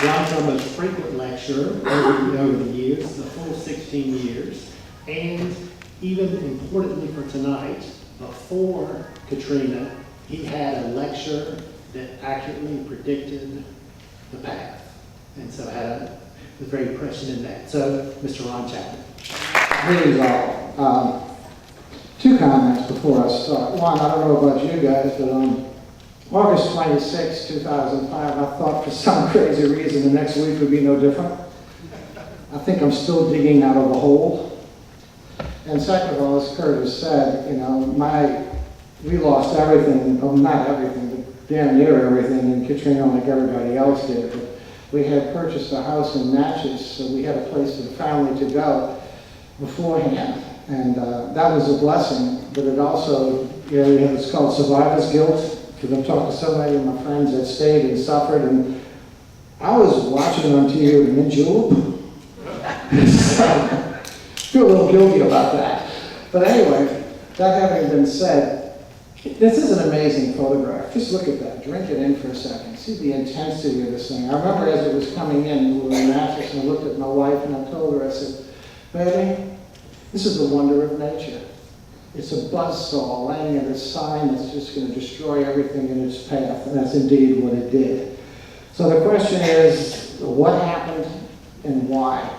Ron's our most frequent lecturer over the years, the full 16 years. And even importantly for tonight, before Katrina, he had a lecture that accurately predicted the path. And so was very prescient in that. So, Mr. Ron Chapman. Greetings all. Two comments before I start. One, I don't know about you guys, but on August 26, 2005, I thought for some crazy reason the next week would be no different. I think I'm still digging out of a hole. And second of all, as Kurt has said, you know, we lost everything, well, not everything, but damn near everything in Katrina like everybody else did. But we had purchased a house in Natchez, so we had a place for the family to go beforehand. And that was a blessing, but it also, you know, it's called survivor's guilt, because I've talked to so many of my friends that stayed and suffered, and I was watching on TV with mint julep. So, feel a little guilty about that. But anyway, that having been said, this is an amazing photograph. Just look at that. Drink it in for a second. See the intensity of this thing. I remember as it was coming in, we were in Natchez, and I looked at my wife and I told her, I said, baby, this is the wonder of nature. It's a buzzsaw laying at a sign that's just going to destroy everything in its path, and that's indeed what it did. So the question is, what happened and why?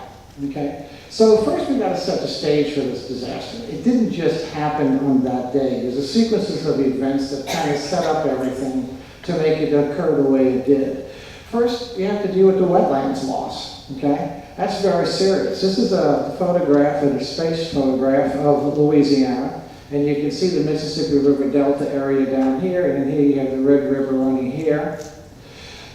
Okay? So first we've got to set the stage for this disaster. It didn't just happen on that day. There's a sequence of events that kind of set up everything to make it occur the way it did. First, you have to deal with the wetlands loss, okay? That's very serious. This is a photograph, a space photograph of Louisiana, and you can see the Mississippi River Delta area down here, and here you have the Red River running here.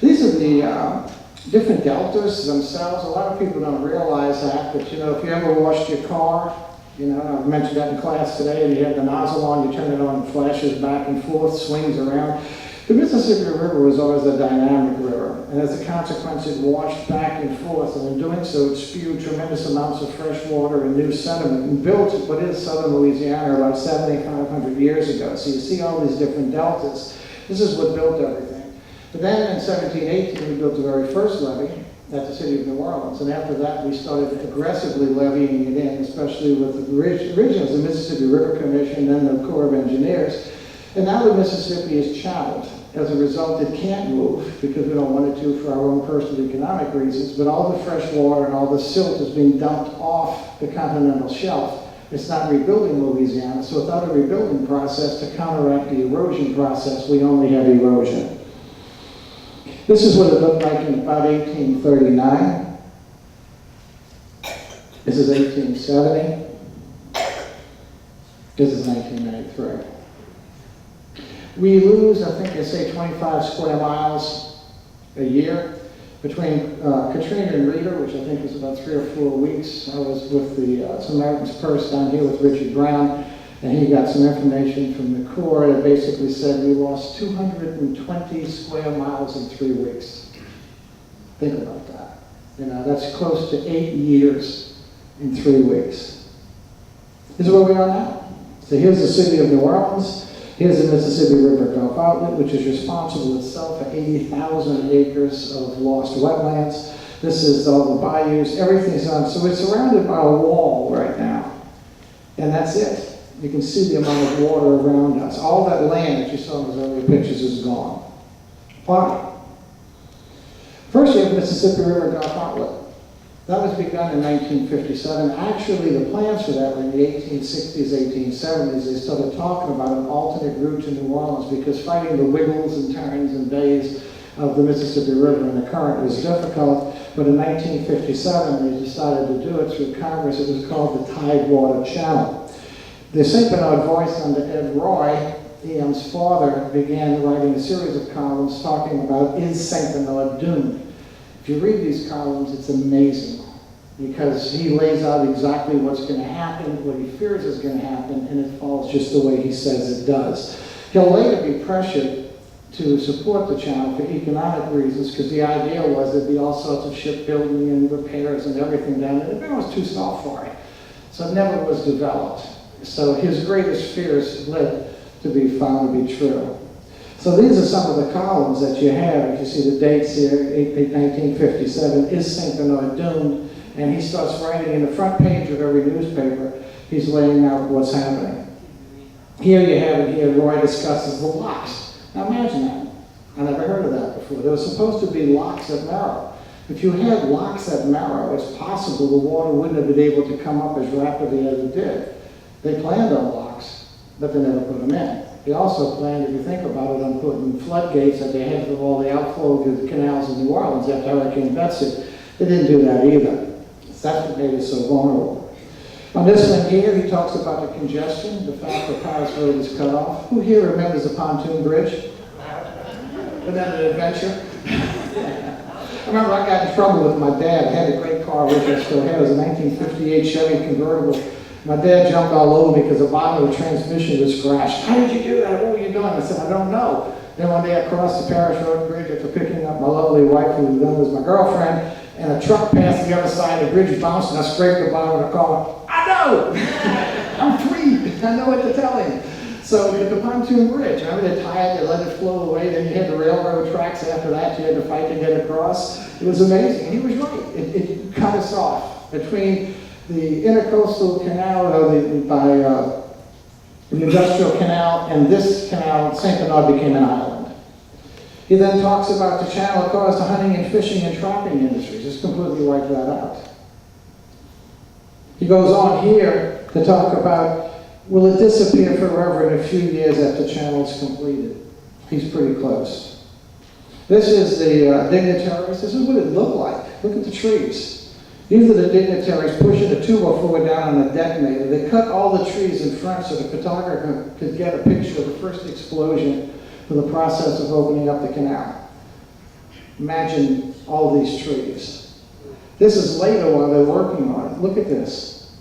These are the different deltas themselves. A lot of people don't realize that, but you know, if you ever washed your car, you know, I mentioned that in class today, and you have the nozzle on, you turn it on, it flashes back and forth, swings around. The Mississippi River was always a dynamic river, and as a consequence, it washed back and forth, and in doing so, it spewed tremendous amounts of fresh water and new sediment, and built what is southern Louisiana about 7,500 years ago. So you see all these different deltas. This is what built everything. But then in 1718, we built the very first levee at the city of New Orleans, and after that, we started aggressively levying it in, especially with the originally the Mississippi River Commission, then the Corps of Engineers. And now the Mississippi is channeled. As a result, it can't move because we don't want it to for our own personal economic reasons, but all the fresh water and all the silt is being dumped off the continental shelf. It's not rebuilding Louisiana, so without a rebuilding process to counteract the erosion process, we only have erosion. This is what it looked like in about 1839. This is 1870. This is 1993. We lose, I think they say, 25 square miles a year between Katrina and Rita, which I think was about 3 or 4 weeks. I was with the Samaritan's Purse down here with Richard Brown, and he got some information from the Corps that basically said we lost 220 square miles in 3 weeks. Think about that. You know, that's close to 8 years in 3 weeks. This is where we are now. So here's the city of New Orleans. Here's the Mississippi River Gulf Outlet, which is responsible itself for 80,000 acres of lost wetlands. This is all the bayous, everything's on. So it's surrounded by a wall right now. And that's it. You can see the amount of water around us. All that land that you saw in those earlier pictures is gone. Why? First, you have Mississippi River Gulf Outlet. That was begun in 1957. Actually, the plans for that were in the 1860s, 1870s. They started talking about an alternate route to New Orleans because fighting the wiggles and turns and bays of the Mississippi River and the current was difficult. But in 1957, they decided to do it through Congress. It was called the Tidewater Channel. The St. Bernard Voice under Ed Roy, E.M.'s father, began writing a series of columns talking about is St. Bernard doomed? If you read these columns, it's amazing because he lays out exactly what's going to happen, what he fears is going to happen, and it falls just the way he says it does. He'll later be pressured to support the channel for economic reasons because the idea was there'd be all sorts of shipbuilding and repairs and everything down there. It was too small for it. So it never was developed. So his greatest fears led to be found to be true. So these are some of the columns that you have. You see the dates here, 1957, is St. Bernard doomed? And he starts writing in the front page of every newspaper, he's laying out what's happening. Here you have it here, Roy discusses the locks. Now imagine that. I never heard of that before. There was supposed to be locks at Merrill. If you had locks at Merrill, it's possible the water wouldn't have been able to come up as rapidly as it did. They planned on locks, but they never put them in. They also planned, if you think about it, on putting floodgates at the heads of all the outflow of the canals in New Orleans after Hurricane Betsy. They didn't do that either. That's what made it so vulnerable. On this one here, he talks about the congestion, the fact that Paris Road is cut off. Who here remembers the pontoon bridge? Wasn't that an adventure? I remember I got in trouble with my dad. I had a great car, which I still have. It was a 1958 Chevy convertible. My dad jumped all over me because the bottom of the transmission was scratched. How did you do that? What were you doing? I said, I don't know. Then one day I crossed the Paris Road Bridge after picking up my lovely wife, who then was my girlfriend, and a truck passed the other side. The bridge bounced, and I scraped the bottom of the car. I know! I'm free! I know what to tell him. So the pontoon bridge, remember they tied it, they let it flow away, then you had the railroad tracks after that, you had to fight to get across. It was amazing. He was right. It cut us off between the intercoastal canal, by the industrial canal, and this canal. St. Bernard became an island. He then talks about the channel caused the hunting and fishing and trapping industries. Just completely wiped that out. He goes on here to talk about, will it disappear forever in a few years after the channel is completed? He's pretty close. This is the dignitaries. This is what it looked like. Look at the trees. These are the dignitaries pushing a 204 down on a detonator. They cut all the trees in front so the photographer could get a picture of the first explosion for the process of opening up the canal. Imagine all these trees. This is later while they're working on it. Look at this.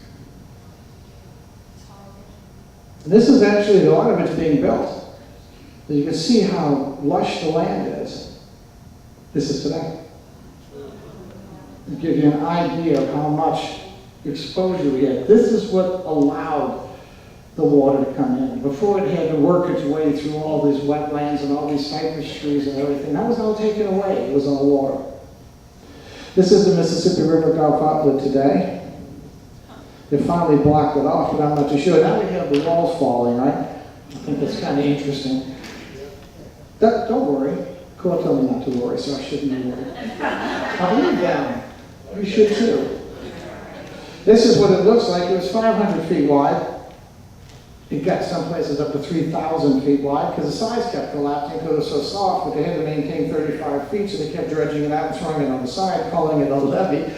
This is actually, a lot of it's being built. You can see how lush the land is. This is today. To give you an idea of how much exposure we had. This is what allowed the water to come in. Before it had to work its way through all these wetlands and all these cypress trees and everything. That was all taken away. It was all water. This is the Mississippi River Gulf outlet today. They finally blocked it off, but I'm not too sure. Now we have the walls falling, right? I think that's kind of interesting. Don't worry. Court told me not to worry, so I shouldn't be worried. I believe them. You should too. This is what it looks like. It was 500 feet wide. It got some places up to 3,000 feet wide because the sides kept collapsing because it was so soft, but they had to maintain 35 feet, so they kept dredging it out and throwing it on the side, calling it a levee,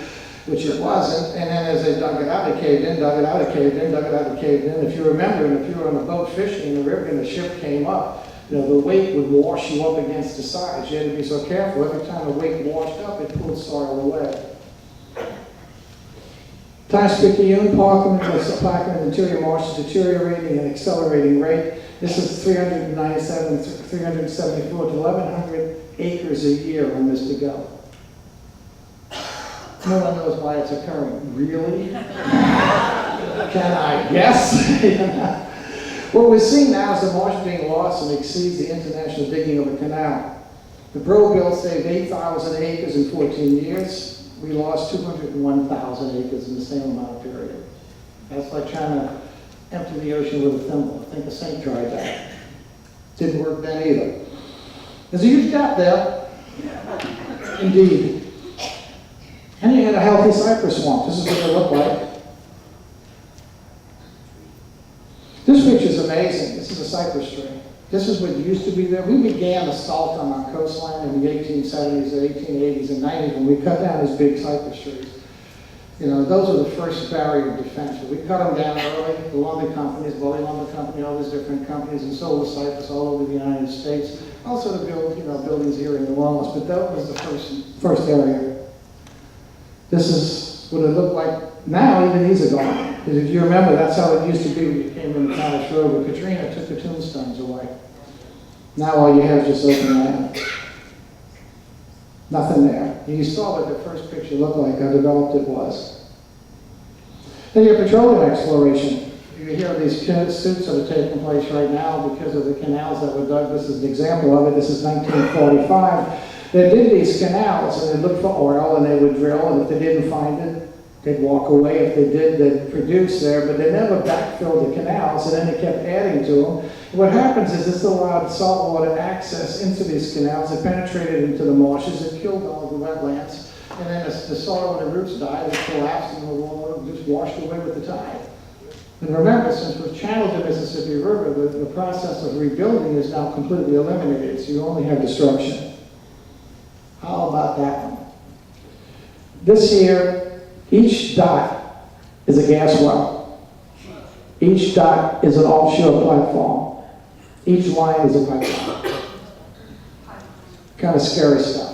which it wasn't. And then as they dug it out, it caved in, dug it out, it caved in, dug it out, it caved in. If you remember, and if you were on a boat fishing in the river and the ship came up, the weight would wash you up against the sides. You had to be so careful. Every time the weight washed up, it pulled soil away. Times-Picayune, Parkland interior marshes deteriorating at an accelerating rate. This is 374 to 1,100 acres a year on this to go. No one knows why it's occurring. Really? Can I guess? What we're seeing now is the marsh being lost and exceeds the international digging of the canal. The Bro Bill saved 8,000 acres in 14 years. We lost 201,000 acres in the same amount of period. That's like trying to empty the ocean with a thimble. I think the Saint tried that. Didn't work then either. There's a huge gap there. Indeed. And you had a healthy cypress swamp. This is what they look like. This picture is amazing. This is a cypress tree. This is what used to be there. We began assault on our coastline in the 1870s, the 1880s, and 90s when we cut down these big cypress trees. Those were the first barrier of defense. But we cut them down early. The lumber companies, Bowie Lumber Company, all these different companies, and sold the cypress all over the United States. Also to build, buildings here in New Orleans. But that was the first area. This is what it looked like now. Even these are gone. Because if you remember, that's how it used to be when you came into Paris Road. But Katrina took the tombstones away. Now all you have is just open land. Nothing there. You saw what the first picture looked like, how developed it was. Then you have petroleum exploration. You hear these suits that are taking place right now because of the canals that were dug. This is an example of it. This is 1945. They did these canals and they looked for oil and they would drill, and if they didn't find it, they'd walk away. If they did, they'd produce there, but they never backfilled the canals, and then they kept adding to them. And what happens is this allowed saltwater access into these canals. It penetrated into the marshes. It killed all the wetlands. And then as the soil and the roots died, it collapsed and the water just washed away with the tide. And remember, since we've channeled the Mississippi River, the process of rebuilding is now completely eliminated, so you only have destruction. How about that one? This here, each dot is a gas well. Each dot is an offshore platform. Each line is a pipeline. Kind of scary stuff.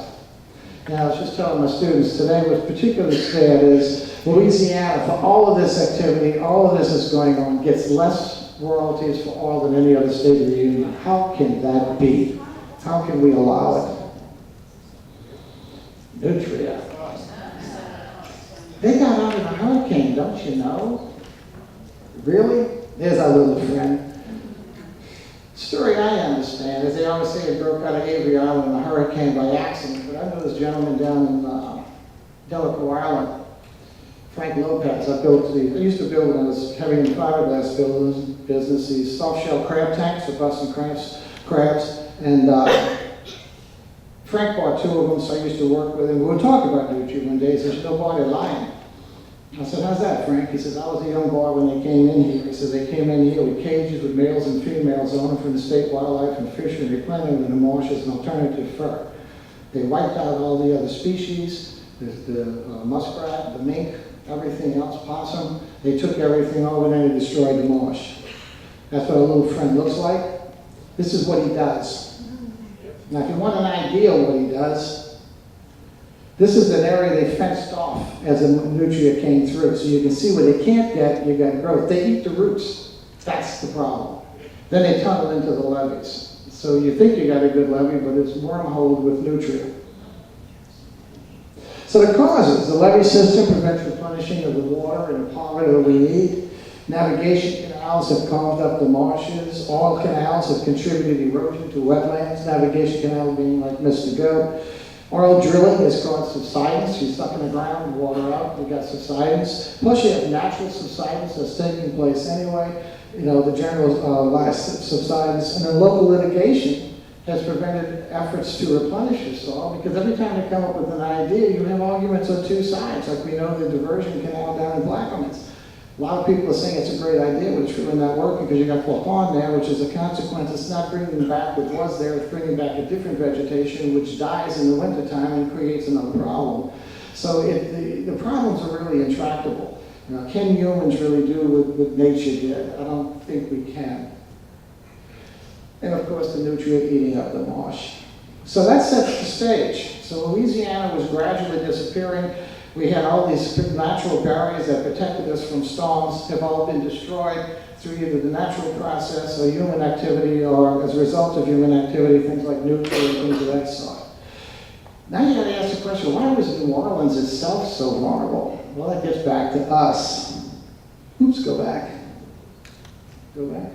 Now, I was just telling my students today, what's particularly sad is Louisiana, for all of this activity, all of this is going on, gets less royalties for oil than any other state of the union. How can that be? How can we allow it? Nutria. They got out in a hurricane, don't you know? Really? There's our little friend. Story I understand is they always say it broke out of Avery Island in a hurricane by accident, but I know this gentleman down in Delaware Island, Frank Lopez. I used to build when I was having a fiberglass business, these soft shell crab tanks for busting crabs, and Frank bought 2 of them, so I used to work with him. We were talking about Nutria one day. He said, "You know, boy, they're lying." I said, "How's that, Frank?" He says, "I was a young boy when they came in here." He says, "They came in here with cages with males and females on them from the state wildlife and fish, and they planted them in the marsh as an alternative fur. They wiped out all the other species, the muskrat, the mink, everything else, possum. They took everything over and they destroyed the marsh. That's what a little friend looks like. This is what he does." Now, if you want an idea of what he does, this is an area they fenced off as the nutria came through. So you can see where they can't get, you got growth. They eat the roots. That's the problem. Then they tunnel into the levees. So you think you got a good levee, but it's wormholed with nutria. So the causes, the levee system prevents replenishing of the water and the pond that we need. Navigation canals have carved up the marshes. Oil canals have contributed erosion to wetlands. Navigation canal being like Mr. Go. Oil drilling has caused subsidence. You suck in the ground, water out, you got subsidence. Plus you have natural subsidence that's taking place anyway. You know, the general last subsidence. And then local litigation has prevented efforts to replenish the soil, because every time you come up with an idea, you have arguments on 2 sides. Like we know the diversion canal down in Plaquemines. A lot of people are saying it's a great idea, but it's really not working because you got a pond there, which is a consequence. It's not bringing back what was there, it's bringing back a different vegetation, which dies in the wintertime and creates another problem. So the problems are really intractable. You know, can humans really do what nature did? I don't think we can. And of course, the nutrient eating up the marsh. So that sets the stage. So Louisiana was gradually disappearing. We had all these natural barriers that protected us from storms have all been destroyed through either the natural process or human activity, or as a result of human activity, things like nuclear and things of that sort. Now you got to ask the question, why was New Orleans itself so vulnerable? Well, that gets back to us. Oops, go back. Go back.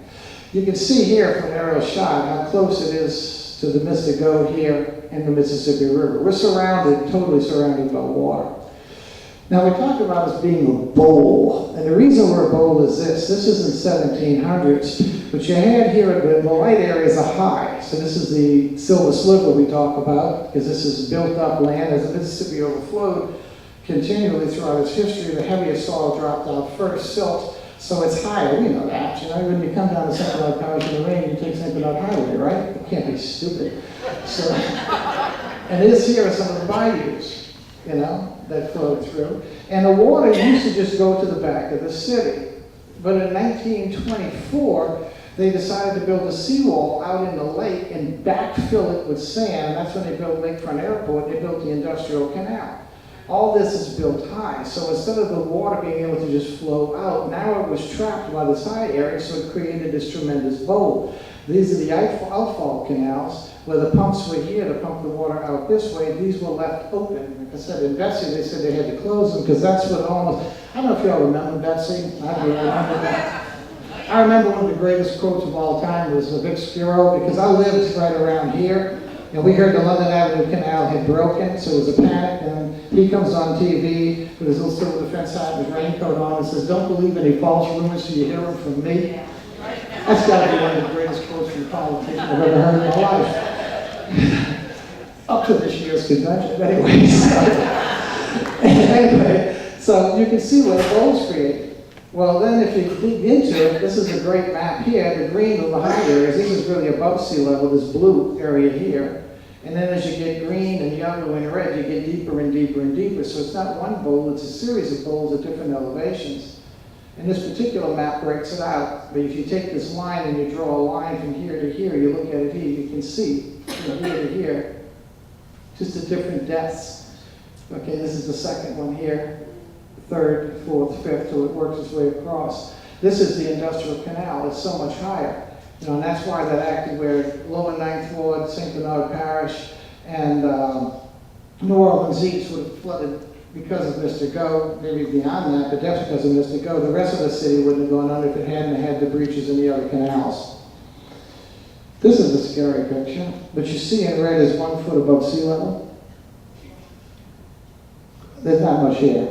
You can see here from an aerial shot how close it is to the Mr. Go here in the Mississippi River. We're surrounded, totally surrounded by water. Now we talk about us being a bowl, and the reason we're a bowl is this. This is in 1700s, but you had here, the light areas are high. So this is the silver sliver we talk about, because this is built up land. As the Mississippi overflowed continually throughout its history, the heavier soil dropped out first, silt, so it's higher. We know that. You know, when you come down to St. Cloud Parish in the rain, you take St. Cloud Highway, right? You can't be stupid. So, and this here are some of the bayous, you know, that flowed through. And the water used to just go to the back of the city. But in 1924, they decided to build a seawall out in the lake and backfill it with sand. And that's when they built Lakefront Airport. They built the Industrial Canal. All this is built high. So instead of the water being able to just flow out, now it was trapped by this high area, so it created this tremendous bowl. These are the outfall canals, where the pumps were here to pump the water out this way. These were left open. Like I said, in Betsy, they said they had to close them, because that's what almost, I don't know if y'all remember Betsy. I do remember that. I remember one of the greatest quotes of all time was Vic Skiro, because I lived right around here, and we heard the London Avenue Canal had broken, so it was a panic, and he comes on TV with his little civil defense hat and his raincoat on and says, "Don't believe any false rumors till you hear them from me." That's got to be one of the greatest quotes from a politician I've ever heard in my life. Up to this year's convention, anyway, so you can see what bowls create. Well, then if you dig into it, this is a great map here. The green are the high areas. This is really above sea level, this blue area here. And then as you get green and yellow and red, you get deeper and deeper and deeper. So it's not one bowl, it's a series of bowls at different elevations. And this particular map breaks it out. But if you take this line and you draw a line from here to here, you look at it here, you can see from here to here, just at different depths. Okay, this is the second one here. Third, fourth, fifth, till it works its way across. This is the industrial canal. It's so much higher. You know, and that's why that acted where Lower Ninth Ward, St. Bernard Parish, and New Orleans East would have flooded because of Mr. Go, maybe beyond that, but definitely because of Mr. Go. The rest of the city wouldn't have gone under if it hadn't had the breaches in the other canals. This is a scary picture, but you see in red is 1 foot above sea level. There's not much here.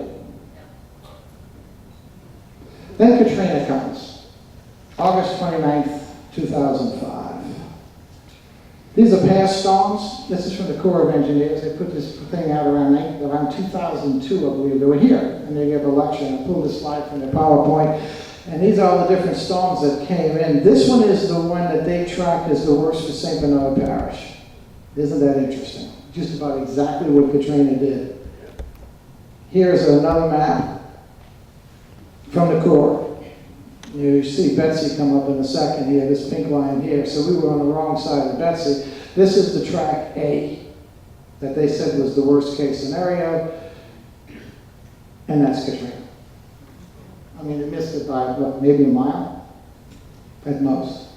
Then Katrina comes, August 29th, 2005. These are past storms. This is from the Corps of Engineers. They put this thing out around 2002, I believe. They were here, and they gave a lecture. I pulled this slide from their PowerPoint. And these are all the different storms that came in. This one is the one that they tracked as the worst for St. Bernard Parish. Isn't that interesting? Just about exactly what Katrina did. Here's another map from the Corps. You see Betsy come up in a second here, this pink line here. So we were on the wrong side of Betsy. This is the track A that they said was the worst case scenario. And that's Katrina. I mean, it missed it by, what, maybe a mile at most.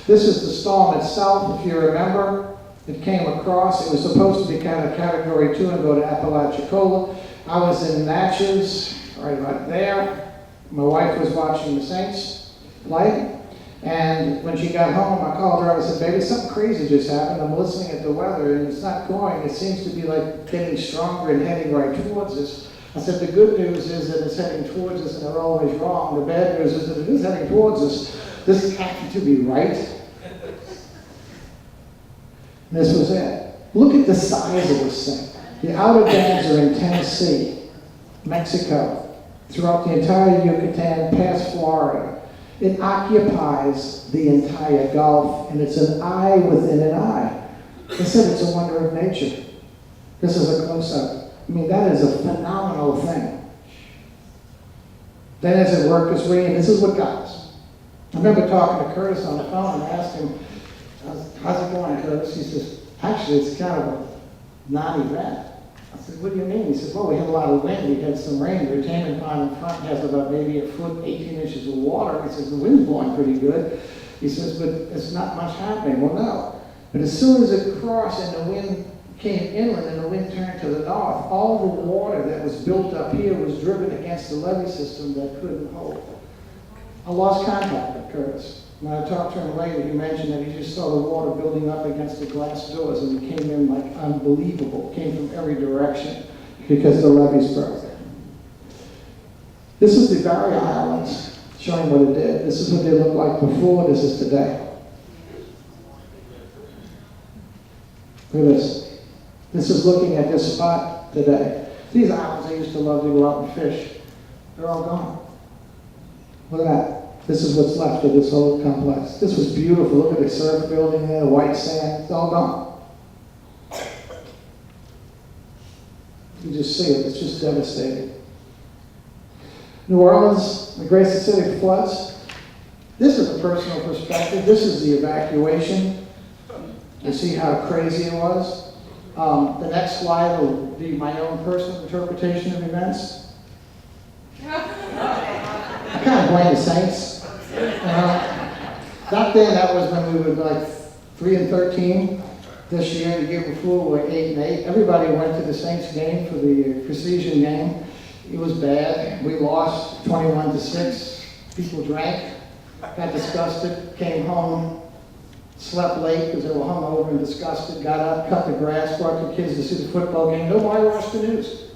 This is the storm itself, if you remember. It came across. It was supposed to be kind of category 2 and go to Apalachicola. I was in Natchez, right about there. My wife was watching the Saints play, and when she got home, I called her up and said, "Baby, something crazy just happened. I'm listening at the weather, and it's not going. It seems to be like getting stronger and heading right towards us." I said, "The good news is that it's heading towards us, and they're always wrong. The bad news is that it is heading towards us. This happened to be right." And this was it. Look at the size of this thing. The outer bands are in Tennessee, Mexico, throughout the entire Yucatan, past Florida. It occupies the entire Gulf, and it's an eye within an eye. They said it's a wonder of nature. This is a close-up. I mean, that is a phenomenal thing. Then as it worked its way in, this is what got us. I remember talking to Curtis on the phone and asked him, "How's it going, Curtis?" He says, "Actually, it's kind of a non-event." I said, "What do you mean?" He said, "Well, we had a lot of wind. We had some rain. The retaining pond in front has about maybe a foot, 18 inches of water." He says, "The wind's blowing pretty good." He says, "But it's not much happening." Well, no. But as soon as it crossed and the wind came inland and the wind turned to the north, all the water that was built up here was driven against the levee system that couldn't hold. I lost contact with Curtis. When I talked to him later, he mentioned that he just saw the water building up against the glass doors, and it came in like unbelievable. It came from every direction because the levees broke. This is the Barrier Islands, showing what it did. This is what they looked like before. This is today. Look at this. This is looking at this spot today. These islands I used to love to go out and fish. They're all gone. Look at that. This is what's left of this whole complex. This was beautiful. Look at the surf building there, the white sand. It's all gone. You just see it. It's just devastating. New Orleans, the Grace City floods. This is a personal perspective. This is the evacuation. You see how crazy it was? The next slide will be my own personal interpretation of events. I kind of blame the Saints. Back then, that was when we were like 3-13. This year, the year before, we were 8-8. Everybody went to the Saints game for the precision game. It was bad. We lost 21-6. People drank, got disgusted, came home, slept late because they were hungover and disgusted, got up, cut the grass, brought the kids to see the football game. Nobody watched the news.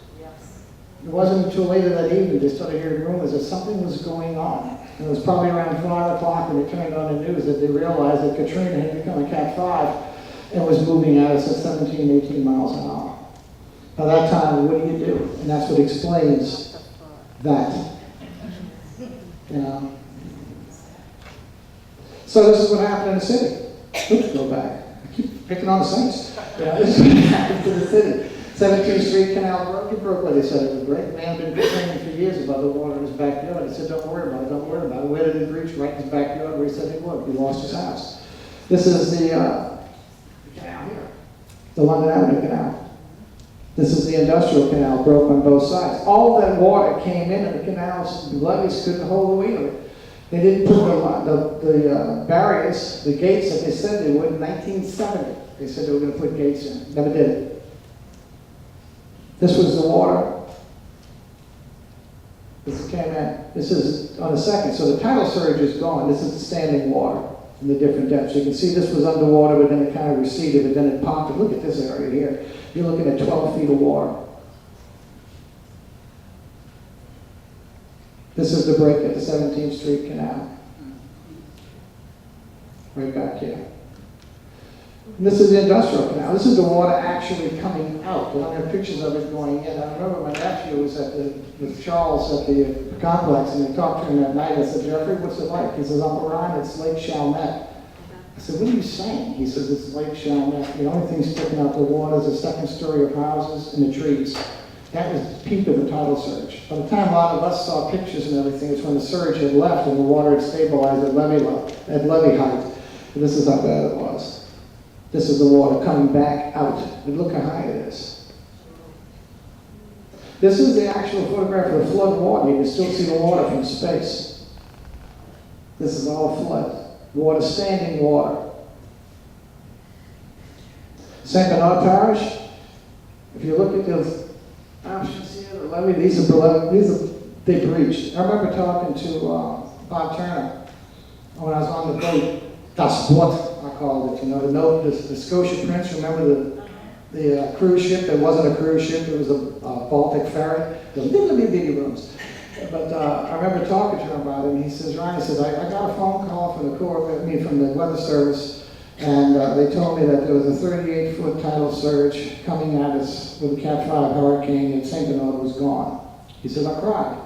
It wasn't until later that evening they started hearing rumors that something was going on. And it was probably around 5 o'clock when they turned on the news that they realized that Katrina had become a Cat 5 and was moving at us at 17, 18 miles an hour. By that time, what do you do? And that's what explains that. You know? So this is what happened in the city. Oops, go back. I keep picking on the Saints. Yeah, this is what happened to the city. 17th Street Canal broke. It broke like they said it would break. The man had been complaining for years about the water in his backyard. He said, don't worry about it, don't worry about it. Where did it breach? Right in his backyard where he said it would. He lost his house. This is the canal here. The London Avenue Canal. This is the industrial canal, broke on both sides. All that water came in and the canals, the levees couldn't hold the weight of it. They didn't put the barriers, the gates that they said they would in 1970. They said they were going to put gates in. Never did it. This was the water. This came in. This is on the second. So the tidal surge is gone. This is the standing water in the different depths. You can see this was underwater, but then it kind of receded, but then it popped. And look at this area here. You're looking at 12 feet of water. This is the break at the 17th Street Canal. Right back here. And this is the industrial canal. This is the water actually coming out. I have pictures of it going in. I remember my nephew was with Charles at the complex, and they talked to him that night. I said, Jeffrey, what's it like? He says, I'm around, it's Lake Chalmette. I said, what are you saying? He says, it's Lake Chalmette. The only thing sticking out the water is the second story of houses and the trees. That was the peak of the tidal surge. By the time a lot of us saw pictures and everything, it's when the surge had left and the water had stabilized at levee height. And this is how bad it was. This is the water coming back out. And look how high it is. This is the actual photograph of the flood water. You can still see the water from space. This is all flood. Water, standing water. St. Bernard Parish, if you look at those options here, the levee, they breached. I remember talking to Bob Turner when I was on the boat. Das Boot, I called it. You know, the Scotia Prince. Remember the cruise ship? It wasn't a cruise ship. It was a Baltic ferry. The little bitty rooms. But I remember talking to him about it, and he says, Ryan, he says, I got a phone call from from the Weather Service, and they told me that there was a 38-foot tidal surge coming at us with a Cat 5 hurricane, and St. Bernard was gone. He says, I cried.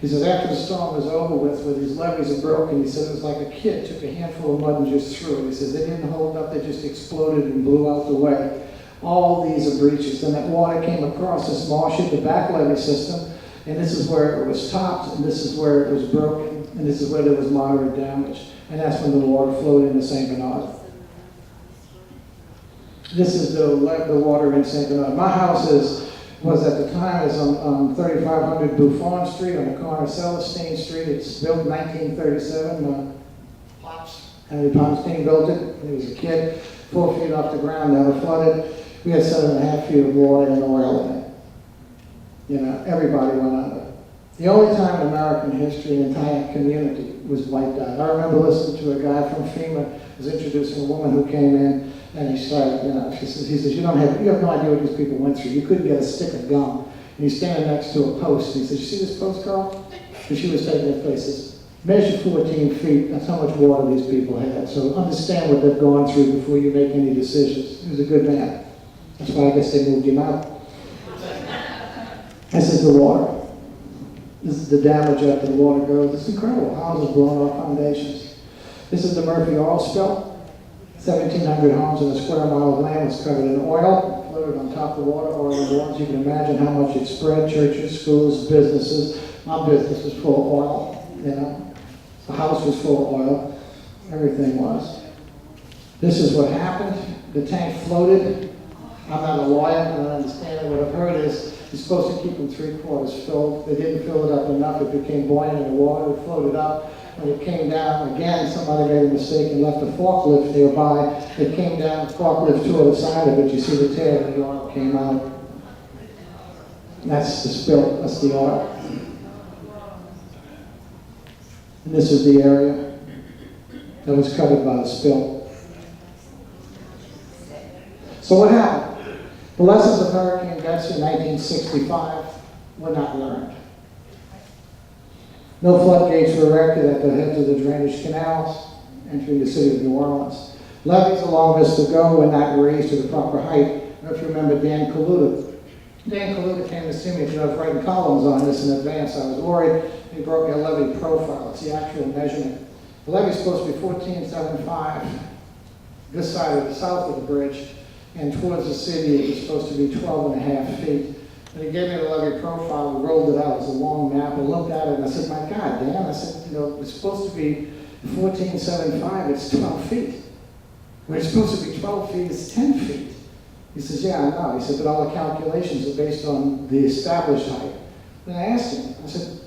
He says, after the storm was over with, where these levees are broken, he said it was like a kid took a handful of mud and just threw it. He says, they didn't hold up, they just exploded and blew out the way. All these are breaches. Then that water came across this marshy, the back levee system, and this is where it was topped, and this is where it was broken, and this is where there was moderate damage. And that's when the water flowed into St. Bernard. This is the water in St. Bernard. My house was at the time on 3500 Buffon Street on the corner of Celestine Street. It's built in 1937. Henry Pomstein built it. He was a kid, 4 feet off the ground, never flooded. We had 7.5 feet of water and oil in it. You know, everybody went under. The only time in American history an entire community was wiped out. I remember listening to a guy from FEMA was introducing a woman who came in, and he started, he says, you have no idea what these people went through. You couldn't get a stick of gum. And he's standing next to a post. And he says, you see this post, Carl? And she was taking her places. Measure 14 feet. That's how much water these people had. So understand what they've gone through before you make any decisions. He was a good man. That's why I guess they moved him out. This is the water. This is the damage after the water goes. It's incredible. Houses blowing off foundations. This is the Murphy oil spill. 1,700 homes in a square mile of land was covered in oil, floated on top of the water, oil and water. You can imagine how much it spread. Churches, schools, businesses. My business was full of oil, you know. The house was full of oil. Everything was. This is what happened. The tank floated. I'm not a lawyer, I don't understand it. What I've heard is you're supposed to keep them 3/4 filled. They didn't fill it up enough. It became buoyant in the water. It floated up. When it came down, again, somebody made a mistake and left a forklift nearby. It came down, the forklift tore the side of it. You see the tail and the oil came out. And that's the spill. That's the oil. And this is the area that was covered by the spill. So what happened? The lessons of Hurricane Betsy in 1965 were not learned. No floodgates were erected at the heads of the drainage canals entering the city of New Orleans. Levees along Vista Go were not raised to the proper height. I don't know if you remember Dan Kaluta. Dan Kaluta came to see me because I was writing columns on this in advance. I was worried. He brought me a levee profile. It's the actual measurement. The levee is supposed to be 14.75 this side of the south of the bridge, and towards the city it was supposed to be 12.5 feet. And he gave me the levee profile and rolled it out. It was a long map. I looked at it and I said, my God, Dan, I said, you know, it's supposed to be 14.75, it's 12 feet. When it's supposed to be 12 feet, it's 10 feet. He says, yeah, I know. He said, but all the calculations are based on the established height. And I asked him, I said,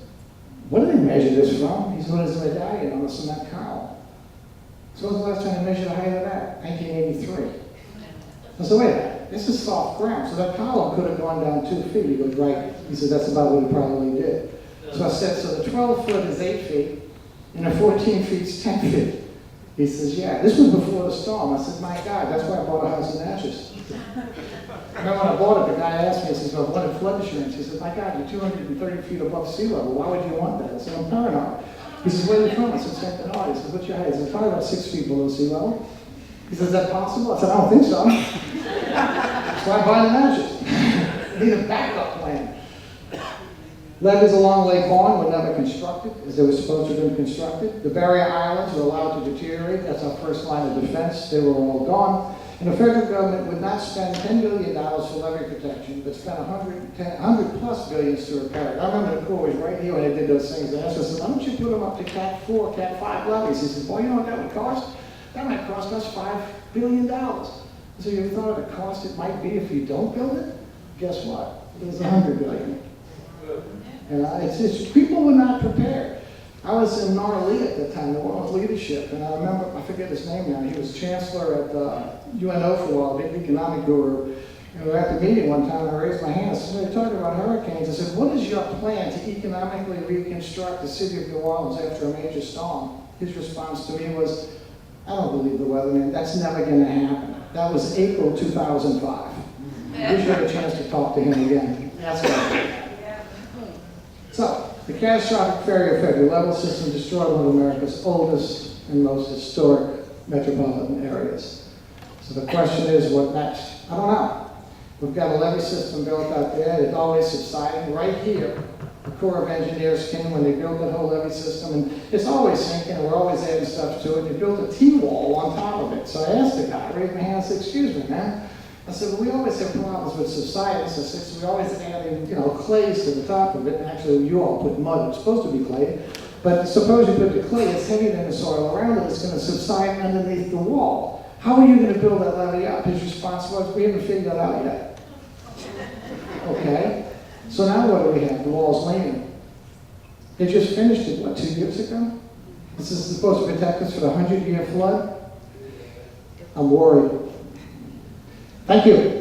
what do they measure this from? He said, well, there's a medallion on the cement column. So when was the last time they measured the height of that? 1983. I said, wait a minute, this is soft ground, so that column could have gone down 2 feet. He goes, right. He said, that's about what it probably did. So I said, so the 12 foot is 8 feet, and the 14 feet is 10 feet. He says, yeah, this was before the storm. I said, my God, that's why I bought a house in Natchez. And then when I bought it, the guy asked me, he says, well, what is flood insurance? He said, my God, you're 230 feet above sea level. Why would you want that? I said, I'm paranoid. He says, where are you from? I said, St. Bernard. He says, what's your height? He said, probably about 6 feet below sea level. He says, is that possible? I said, I don't think so. That's why I bought in Natchez. I need a backup plan. Levees along Lake Horn were never constructed as they were supposed to have been constructed. The barrier islands were allowed to deteriorate. That's our first line of defense. They were all gone. And the federal government would not spend $10 billion for levee protection, but spent 100 plus billions to repair it. I remember the Corps was right here when they did those things. They asked us, why don't you put them up to Cat 4, Cat 5 levees? He said, boy, you know what that would cost? That might cost us $5 billion. So you thought of the cost it might be if you don't build it? Guess what? It was $100 billion. It's people were not prepared. I was in Norley at the time, the World Leadership, and I remember, I forget his name now, he was chancellor at UNO for a while, big economic guru. And we were at the meeting one time, and I raised my hand. So they were talking about hurricanes. I said, what is your plan to economically reconstruct the city of New Orleans after a major storm? His response to me was, I don't believe the weatherman. That's never going to happen. That was April 2005. We should have a chance to talk to him again. That's right. So, the catastrophic failure of federal level system destroyed one of America's oldest and most historic metropolitan areas. So the question is, what next? I don't know. We've got a levee system built out there. It's always subsiding. Right here, the Corps of Engineers came when they built that whole levee system, and it's always sinking, and we're always adding stuff to it. They built a T-wall on top of it. So I asked the guy, I raised my hand and said, excuse me, man. I said, well, we always have problems with subsidence. I said, so we always adding, clays to the top of it. And actually, you all put mud. It's supposed to be clay. But suppose you put the clay, it's heavier than the soil around it. It's going to subside underneath the wall. How are you going to build that levee up? His response was, we haven't figured that out yet. Okay. So now what do we have? The wall's leaning. They just finished it, what, 2 years ago? This is supposed to protect us for the 100-year flood? I'm worried. Thank you.